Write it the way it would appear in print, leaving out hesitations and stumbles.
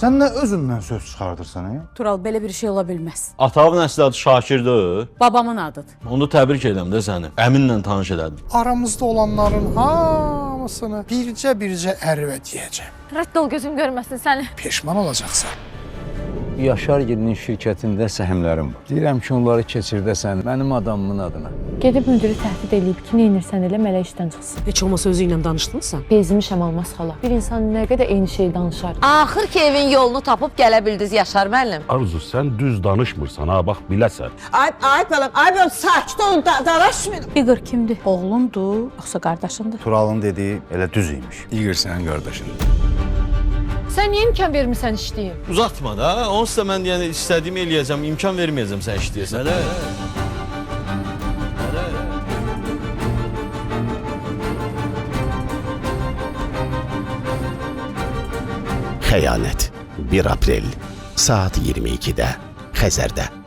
Sən nə özündən söz çıxardırsan, Tural, belə bir şey ola bilməz. Atamın əsli adı Şakirdir. Babamın adıdır. Onu təbrik edirəm də səni. Əminlə tanış elədim. Aramızda olanların hamısını bircə ərvə deyəcəm. Rədd ol, gözüm görməsin səni. Peşman olacaqsan. Yaşargil'in şirkətində səhmlərim var. Deyirəm ki, onları keçirdəsən mənim adamımın adına. Gedib müdürü təhdid eləyib ki, nə edirsən elə mələ işdən çıxsın. Heç olmasa özü ilə danışdınsa? Bezmişəm Almaz xala. Bir insan nə qədər eyni şey danışar. Axır ki, evin yolunu tapıb gələ bildiniz Yaşar müəllim. Arzu, sən düz danışmırsan ha, bax biləsən. Ay balam, sakit olun, dalaşmayın. İqır kimdir? Oğlundur, yoxsa qardaşındır? Turalın dediyi elə düz imiş. İqır sənin qardaşın. Sən niyə imkan vermirsən işləyim? Uzatma da. Onsuz da mən yəni istədiyimi eləyəcəm, imkan verməyəcəm sən işləyəsən. Xəyanət 1 aprel saat 22-də Xəzərdə.